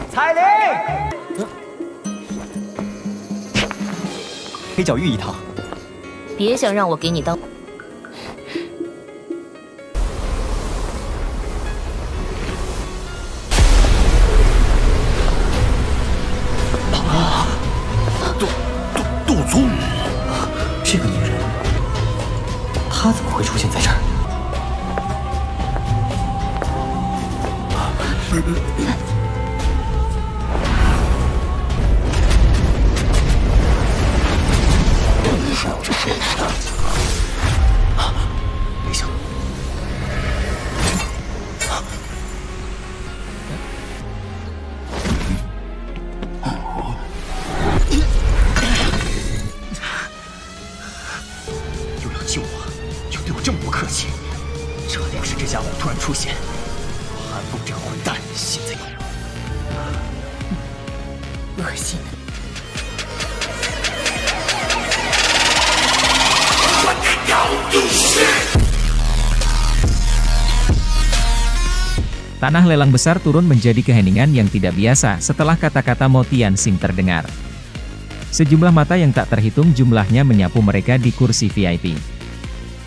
彩铃，黑角玉一套。别想让我给你当。杜宗，这个女人，她怎么会出现在这儿？没想到，又要救我，又对我这么不客气，这要是这家伙突然出现，韩风这个混蛋现在恶心的。 Tanah lelang besar turun menjadi keheningan yang tidak biasa setelah kata-kata Mo Tianxing terdengar. Sejumlah mata yang tak terhitung jumlahnya menyapu mereka di kursi VIP.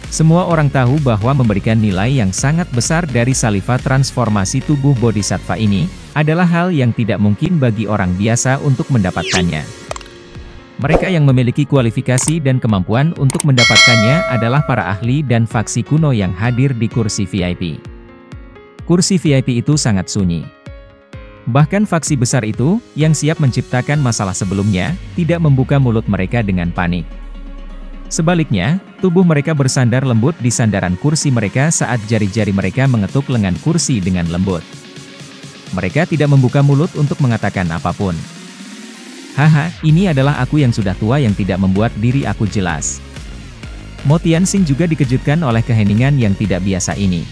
Semua orang tahu bahwa memberikan nilai yang sangat besar dari saliva transformasi tubuh bodhisattva ini, adalah hal yang tidak mungkin bagi orang biasa untuk mendapatkannya. Mereka yang memiliki kualifikasi dan kemampuan untuk mendapatkannya adalah para ahli dan faksi kuno yang hadir di kursi VIP. Kursi VIP itu sangat sunyi. Bahkan faksi besar itu, yang siap menciptakan masalah sebelumnya, tidak membuka mulut mereka dengan panik. Sebaliknya, tubuh mereka bersandar lembut di sandaran kursi mereka saat jari-jari mereka mengetuk lengan kursi dengan lembut. Mereka tidak membuka mulut untuk mengatakan apapun. Haha, ini adalah aku yang sudah tua yang tidak membuat diri aku jelas. Mo Tianxing juga dikejutkan oleh keheningan yang tidak biasa ini.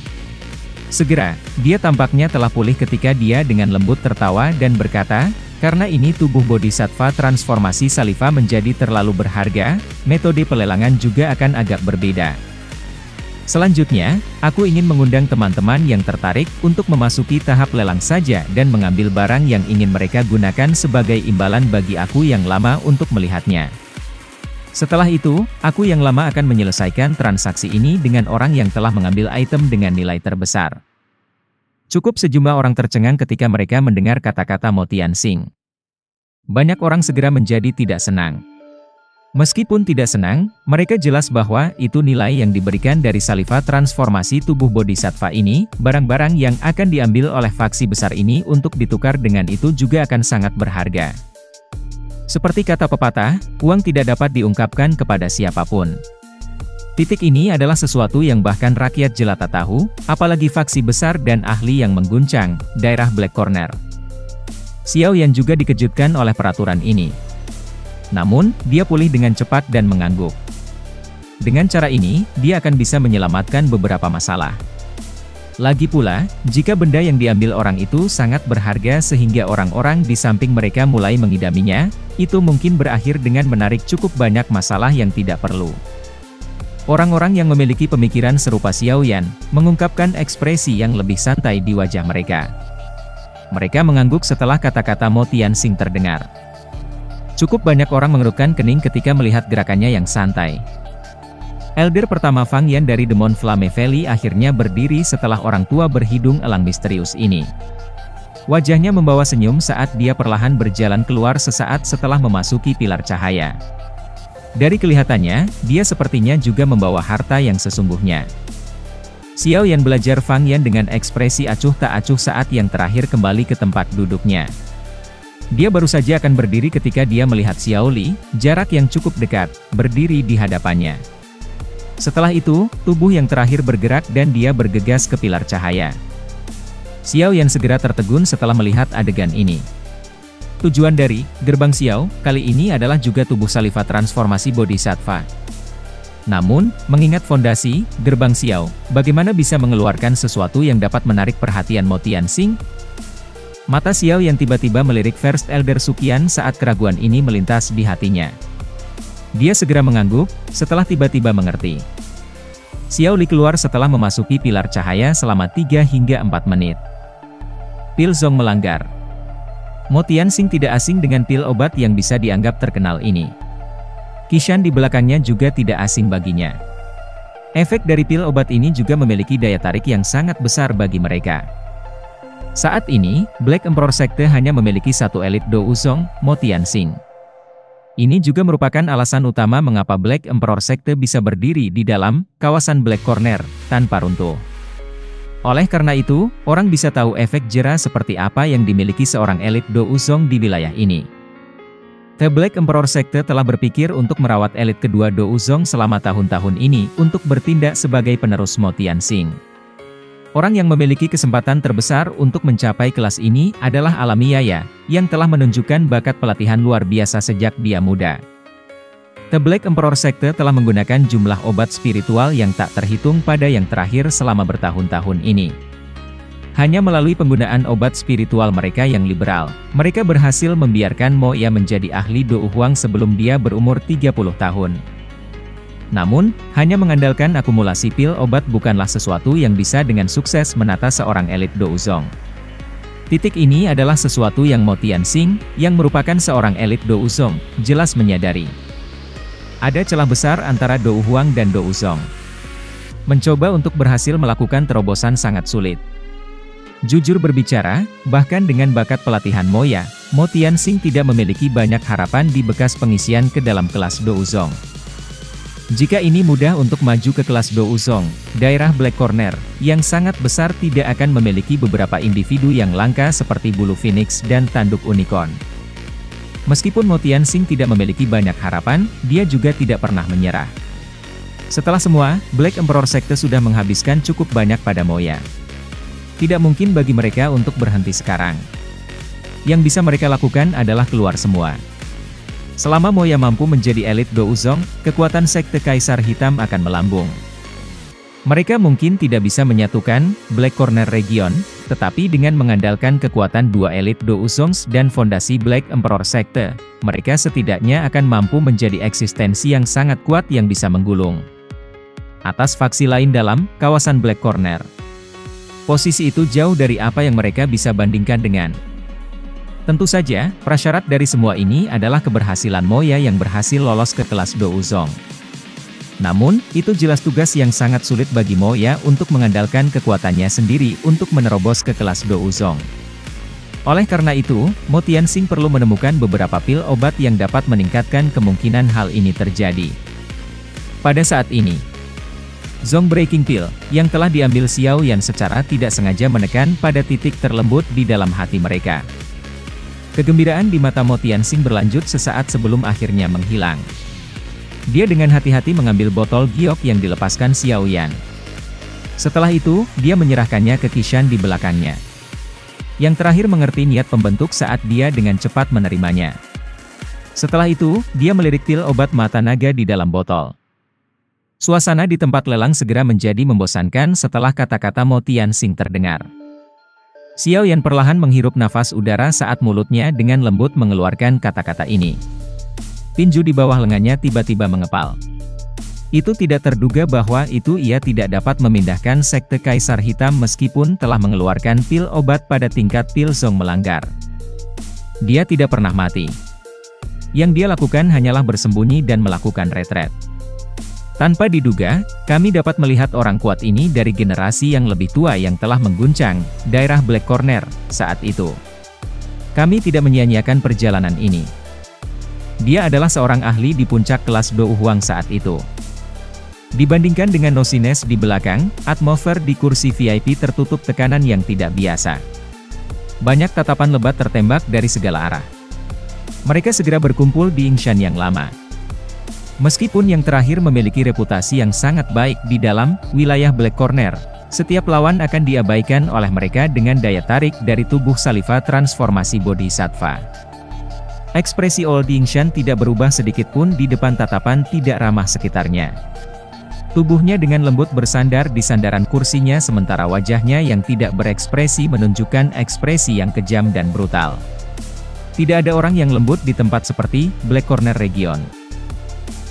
Segera, dia tampaknya telah pulih ketika dia dengan lembut tertawa dan berkata, karena ini tubuh bodhisattva transformasi saliva menjadi terlalu berharga, metode pelelangan juga akan agak berbeda. Selanjutnya, aku ingin mengundang teman-teman yang tertarik untuk memasuki tahap lelang saja dan mengambil barang yang ingin mereka gunakan sebagai imbalan bagi aku yang lama untuk melihatnya. Setelah itu, aku yang lama akan menyelesaikan transaksi ini dengan orang yang telah mengambil item dengan nilai terbesar. Cukup sejumlah orang tercengang ketika mereka mendengar kata-kata Mo Tianxing. Banyak orang segera menjadi tidak senang. Meskipun tidak senang, mereka jelas bahwa itu nilai yang diberikan dari saliva transformasi tubuh bodhisattva ini, barang-barang yang akan diambil oleh faksi besar ini untuk ditukar dengan itu juga akan sangat berharga. Seperti kata pepatah, uang tidak dapat diungkapkan kepada siapapun. Titik ini adalah sesuatu yang bahkan rakyat jelata tahu, apalagi faksi besar dan ahli yang mengguncang daerah Black Corner. Xiao Yan juga dikejutkan oleh peraturan ini. Namun, dia pulih dengan cepat dan mengangguk. Dengan cara ini, dia akan bisa menyelamatkan beberapa masalah. Lagi pula, jika benda yang diambil orang itu sangat berharga sehingga orang-orang di samping mereka mulai mengidaminya, itu mungkin berakhir dengan menarik cukup banyak masalah yang tidak perlu. Orang-orang yang memiliki pemikiran serupa Xiao Yan, mengungkapkan ekspresi yang lebih santai di wajah mereka. Mereka mengangguk setelah kata-kata Mo Tianxing terdengar. Cukup banyak orang mengerutkan kening ketika melihat gerakannya yang santai. Elder pertama Fang Yan dari Demon Flame Valley akhirnya berdiri setelah orang tua berhidung elang misterius ini. Wajahnya membawa senyum saat dia perlahan berjalan keluar sesaat setelah memasuki pilar cahaya. Dari kelihatannya, dia sepertinya juga membawa harta yang sesungguhnya. Xiao Yan belajar Fang Yan dengan ekspresi acuh tak acuh saat yang terakhir kembali ke tempat duduknya. Dia baru saja akan berdiri ketika dia melihat Xiao Li, jarak yang cukup dekat, berdiri di hadapannya. Setelah itu, tubuh yang terakhir bergerak dan dia bergegas ke pilar cahaya. Xiao Yan segera tertegun setelah melihat adegan ini. Tujuan dari gerbang Xiao kali ini adalah juga tubuh saliva transformasi bodhisattva. Namun, mengingat fondasi gerbang Xiao, bagaimana bisa mengeluarkan sesuatu yang dapat menarik perhatian Mo Tianxing? Mata Xiao yang tiba-tiba melirik First Elder Suqian saat keraguan ini melintas di hatinya. Dia segera mengangguk, setelah tiba-tiba mengerti. Xiao Li keluar setelah memasuki pilar cahaya selama 3 hingga 4 menit. Pil Zong melanggar. Mo Tianxing tidak asing dengan pil obat yang bisa dianggap terkenal ini. Qishan di belakangnya juga tidak asing baginya. Efek dari pil obat ini juga memiliki daya tarik yang sangat besar bagi mereka. Saat ini, Black Emperor Sekte hanya memiliki satu elit Do Wuzong, Mo Tianxing. Ini juga merupakan alasan utama mengapa Black Emperor Sekte bisa berdiri di dalam kawasan Black Corner tanpa runtuh. Oleh karena itu, orang bisa tahu efek jera seperti apa yang dimiliki seorang elit Do Wuzong di wilayah ini. The Black Emperor Sekte telah berpikir untuk merawat elit kedua Do Wuzong selama tahun-tahun ini untuk bertindak sebagai penerus Mo Tianxing. Orang yang memiliki kesempatan terbesar untuk mencapai kelas ini adalah Alami Yaya, yang telah menunjukkan bakat pelatihan luar biasa sejak dia muda. The Black Emperor Sekte telah menggunakan jumlah obat spiritual yang tak terhitung pada yang terakhir selama bertahun-tahun ini. Hanya melalui penggunaan obat spiritual mereka yang liberal, mereka berhasil membiarkan Mo Ya menjadi ahli Do Huang sebelum dia berumur 30 tahun. Namun, hanya mengandalkan akumulasi pil obat bukanlah sesuatu yang bisa dengan sukses menata seorang elit Do Wuzong. Titik ini adalah sesuatu yang Mo Tianxing, yang merupakan seorang elit Do Wuzong, jelas menyadari. Ada celah besar antara Do Huang dan Do Wuzong. Mencoba untuk berhasil melakukan terobosan sangat sulit. Jujur berbicara, bahkan dengan bakat pelatihan Mo Ya, Mo Tianxing tidak memiliki banyak harapan di bekas pengisian ke dalam kelas Do Wuzong. Jika ini mudah untuk maju ke kelas Do Wuzong, daerah Black Corner, yang sangat besar tidak akan memiliki beberapa individu yang langka seperti bulu phoenix dan tanduk unicorn. Meskipun Mo Tianxing tidak memiliki banyak harapan, dia juga tidak pernah menyerah. Setelah semua, Black Emperor Sekte sudah menghabiskan cukup banyak pada Mo Ya. Tidak mungkin bagi mereka untuk berhenti sekarang. Yang bisa mereka lakukan adalah keluar semua. Selama Mo Ya mampu menjadi elit Do Wuzong, kekuatan Sekte Kaisar Hitam akan melambung. Mereka mungkin tidak bisa menyatukan Black Corner Region, tetapi dengan mengandalkan kekuatan dua elit Do Wuzong dan fondasi Black Emperor Sekte, mereka setidaknya akan mampu menjadi eksistensi yang sangat kuat yang bisa menggulung atas faksi lain dalam kawasan Black Corner. Posisi itu jauh dari apa yang mereka bisa bandingkan dengan. Tentu saja, prasyarat dari semua ini adalah keberhasilan Mo Ya yang berhasil lolos ke kelas Do Wuzong. Namun, itu jelas tugas yang sangat sulit bagi Mo Ya untuk mengandalkan kekuatannya sendiri untuk menerobos ke kelas Do Wuzong. Oleh karena itu, Mo Tianxing perlu menemukan beberapa pil obat yang dapat meningkatkan kemungkinan hal ini terjadi. Pada saat ini, Zong Breaking Pill, yang telah diambil Xiao Yan secara tidak sengaja menekan pada titik terlembut di dalam hati mereka. Kegembiraan di mata Mo Tianxing berlanjut sesaat sebelum akhirnya menghilang. Dia dengan hati-hati mengambil botol giok yang dilepaskan Xiao Yan. Setelah itu, dia menyerahkannya ke Qishan di belakangnya. Yang terakhir mengerti niat pembentuk saat dia dengan cepat menerimanya. Setelah itu, dia melirik pil obat mata naga di dalam botol. Suasana di tempat lelang segera menjadi membosankan setelah kata-kata Mo Tianxing terdengar. Xiao Yan perlahan menghirup nafas udara saat mulutnya dengan lembut mengeluarkan kata-kata ini. Tinju di bawah lengannya tiba-tiba mengepal. Itu tidak terduga bahwa ia tidak dapat memindahkan Sekte Kaisar Hitam meskipun telah mengeluarkan pil obat pada tingkat pil Zong melanggar. Dia tidak pernah mati. Yang dia lakukan hanyalah bersembunyi dan melakukan retret. Tanpa diduga, kami dapat melihat orang kuat ini dari generasi yang lebih tua yang telah mengguncang daerah Black Corner saat itu. Kami tidak menyia-nyiakan perjalanan ini. Dia adalah seorang ahli di puncak kelas Do Huang saat itu. Dibandingkan dengan Nosines di belakang, atmosfer di kursi VIP tertutup tekanan yang tidak biasa. Banyak tatapan lebat tertembak dari segala arah. Mereka segera berkumpul di Yingshan yang lama. Meskipun yang terakhir memiliki reputasi yang sangat baik di dalam wilayah Black Corner, setiap lawan akan diabaikan oleh mereka dengan daya tarik dari tubuh Saliva transformasi Bodhisattva. Ekspresi Old Yingshan tidak berubah sedikitpun di depan tatapan tidak ramah sekitarnya. Tubuhnya dengan lembut bersandar di sandaran kursinya sementara wajahnya yang tidak berekspresi menunjukkan ekspresi yang kejam dan brutal. Tidak ada orang yang lembut di tempat seperti Black Corner Region.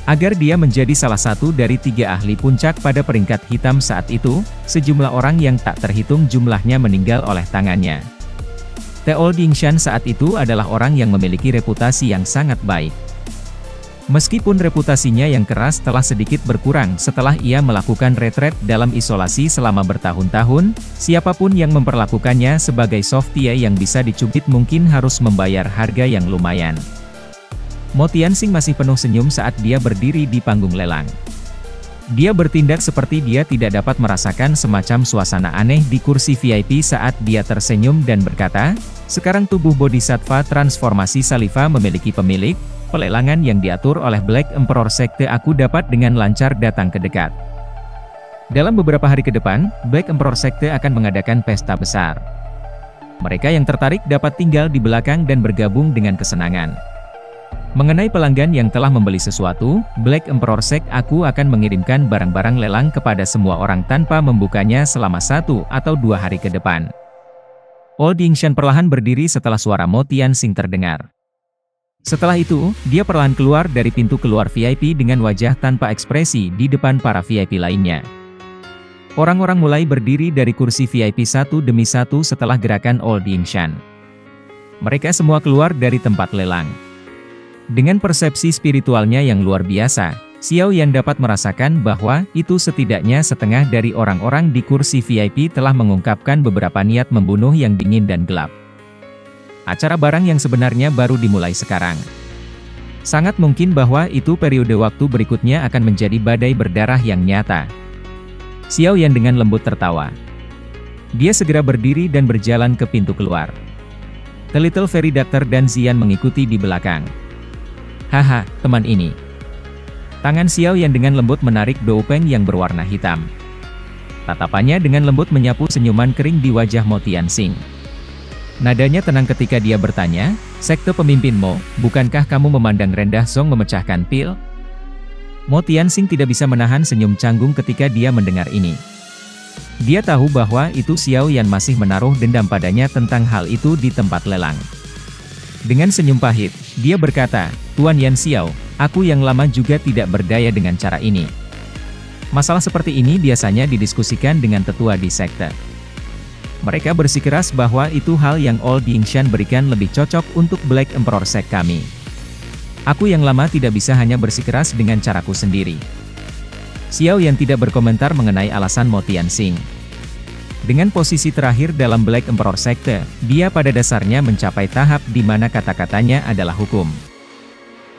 Agar dia menjadi salah satu dari 3 ahli puncak pada peringkat hitam saat itu, sejumlah orang yang tak terhitung jumlahnya meninggal oleh tangannya. Old Yingshan saat itu adalah orang yang memiliki reputasi yang sangat baik. Meskipun reputasinya yang keras telah sedikit berkurang setelah ia melakukan retret dalam isolasi selama bertahun-tahun, siapapun yang memperlakukannya sebagai softie yang bisa dicubit mungkin harus membayar harga yang lumayan. Mo Tianxing masih penuh senyum saat dia berdiri di panggung lelang. Dia bertindak seperti dia tidak dapat merasakan semacam suasana aneh di kursi VIP saat dia tersenyum dan berkata, "Sekarang tubuh Bodhisattva transformasi Saliva memiliki pemilik. Pelelangan yang diatur oleh Black Emperor Sekte aku dapat dengan lancar datang ke dekat. Dalam beberapa hari ke depan, Black Emperor Sekte akan mengadakan pesta besar. Mereka yang tertarik dapat tinggal di belakang dan bergabung dengan kesenangan. Mengenai pelanggan yang telah membeli sesuatu, Black Emperor Sekte aku akan mengirimkan barang-barang lelang kepada semua orang tanpa membukanya selama 1 atau 2 hari ke depan." Old Yingshan perlahan berdiri setelah suara Mo Tianxing terdengar. Setelah itu, dia perlahan keluar dari pintu keluar VIP dengan wajah tanpa ekspresi di depan para VIP lainnya. Orang-orang mulai berdiri dari kursi VIP satu demi satu setelah gerakan Old Yingshan. Mereka semua keluar dari tempat lelang. Dengan persepsi spiritualnya yang luar biasa, Xiao Yan dapat merasakan bahwa itu setidaknya setengah dari orang-orang di kursi VIP telah mengungkapkan beberapa niat membunuh yang dingin dan gelap. Acara barang yang sebenarnya baru dimulai sekarang. Sangat mungkin bahwa itu periode waktu berikutnya akan menjadi badai berdarah yang nyata. Xiao Yan dengan lembut tertawa. Dia segera berdiri dan berjalan ke pintu keluar. The Little Fairy Doctor dan Xian mengikuti di belakang. "Haha, teman ini." Tangan Xiao Yan dengan lembut menarik doupeng yang berwarna hitam. Tatapannya dengan lembut menyapu senyuman kering di wajah Mo Tianxing. Nadanya tenang ketika dia bertanya, "Sekte pemimpinmu, bukankah kamu memandang rendah Zong memecahkan pil?" Mo Tianxing tidak bisa menahan senyum canggung ketika dia mendengar ini. Dia tahu bahwa itu Xiao Yan masih menaruh dendam padanya tentang hal itu di tempat lelang. Dengan senyum pahit, dia berkata, "Tuan Yan Xiao, aku yang lama juga tidak berdaya dengan cara ini. Masalah seperti ini biasanya didiskusikan dengan tetua di sekte. Mereka bersikeras bahwa itu hal yang Old Yingshan berikan lebih cocok untuk Black Emperor Sect kami. Aku yang lama tidak bisa hanya bersikeras dengan caraku sendiri." Xiao Yan tidak berkomentar mengenai alasan Mo Tianxing. Dengan posisi terakhir dalam Black Emperor Sekte, dia pada dasarnya mencapai tahap di mana kata-katanya adalah hukum.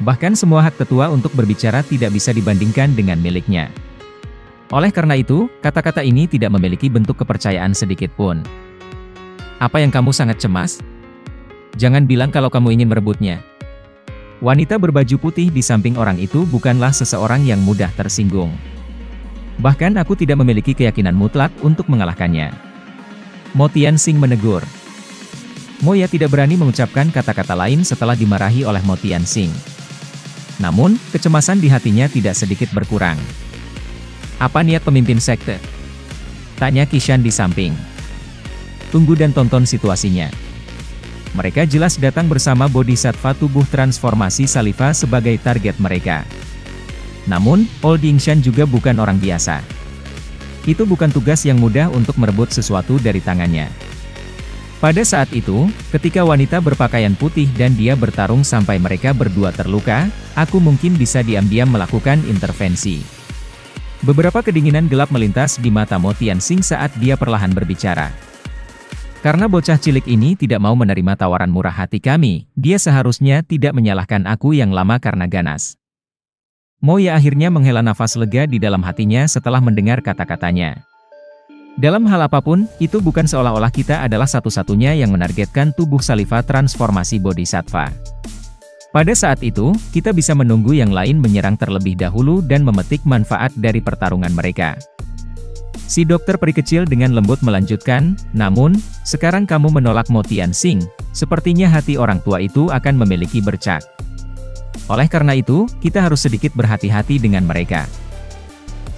Bahkan semua hak tetua untuk berbicara tidak bisa dibandingkan dengan miliknya. Oleh karena itu, kata-kata ini tidak memiliki bentuk kepercayaan sedikit pun. "Apa yang kamu sangat cemas? Jangan bilang kalau kamu ingin merebutnya." Wanita berbaju putih di samping orang itu bukanlah seseorang yang mudah tersinggung. Bahkan aku tidak memiliki keyakinan mutlak untuk mengalahkannya. Mo Tianxing menegur. Moya tidak berani mengucapkan kata-kata lain setelah dimarahi oleh Mo Tianxing. Namun, kecemasan di hatinya tidak sedikit berkurang. "Apa niat pemimpin sekte?" tanya Qishan di samping. "Tunggu dan tonton situasinya." Mereka jelas datang bersama Bodhisattva tubuh transformasi Saliva sebagai target mereka. Namun, Old Yingshan juga bukan orang biasa. Itu bukan tugas yang mudah untuk merebut sesuatu dari tangannya. Pada saat itu, ketika wanita berpakaian putih dan dia bertarung sampai mereka berdua terluka, aku mungkin bisa diam-diam melakukan intervensi. Beberapa kedinginan gelap melintas di mata Mo Tianxing saat dia perlahan berbicara. "Karena bocah cilik ini tidak mau menerima tawaran murah hati kami, dia seharusnya tidak menyalahkan aku yang lama karena ganas." Moya akhirnya menghela nafas lega di dalam hatinya setelah mendengar kata-katanya. Dalam hal apapun, itu bukan seolah-olah kita adalah satu-satunya yang menargetkan tubuh Saliva transformasi Bodhisattva. Pada saat itu, kita bisa menunggu yang lain menyerang terlebih dahulu dan memetik manfaat dari pertarungan mereka. Si dokter peri kecil dengan lembut melanjutkan, "Namun, sekarang kamu menolak Mo Tianxing, sepertinya hati orang tua itu akan memiliki bercak. Oleh karena itu, kita harus sedikit berhati-hati dengan mereka."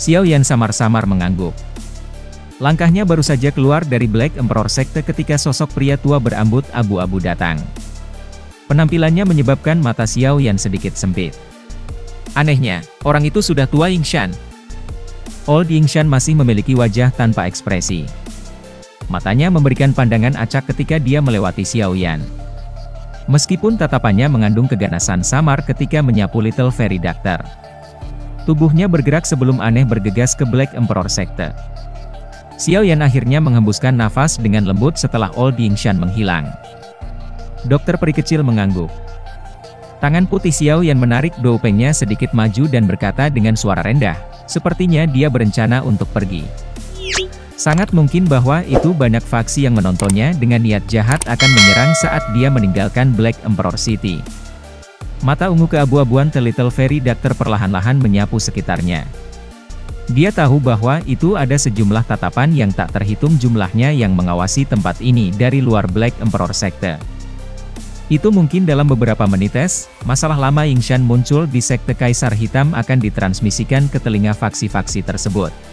Xiao Yan samar-samar mengangguk. Langkahnya baru saja keluar dari Black Emperor Sekte ketika sosok pria tua berambut abu-abu datang. Penampilannya menyebabkan mata Xiao Yan sedikit sempit. Anehnya, orang itu sudah tua Yingshan. Old Yingshan masih memiliki wajah tanpa ekspresi. Matanya memberikan pandangan acak ketika dia melewati Xiaoyan. Meskipun tatapannya mengandung keganasan samar ketika menyapu Little Fairy Doctor. Tubuhnya bergerak sebelum aneh bergegas ke Black Emperor Sekte. Xiaoyan akhirnya menghembuskan nafas dengan lembut setelah Old Yingshan menghilang. Dokter peri kecil mengangguk. Tangan putih Xiaoyan menarik doupengnya sedikit maju dan berkata dengan suara rendah, sepertinya dia berencana untuk pergi. Sangat mungkin bahwa itu banyak faksi yang menontonnya dengan niat jahat akan menyerang saat dia meninggalkan Black Emperor City. Mata ungu keabu-abuan The Little Fairy Doctor perlahan-lahan menyapu sekitarnya. Dia tahu bahwa itu ada sejumlah tatapan yang tak terhitung jumlahnya yang mengawasi tempat ini dari luar Black Emperor Sekte. Itu mungkin dalam beberapa menites, masalah lama Yingshan muncul di Sekte Kaisar Hitam akan ditransmisikan ke telinga faksi-faksi tersebut.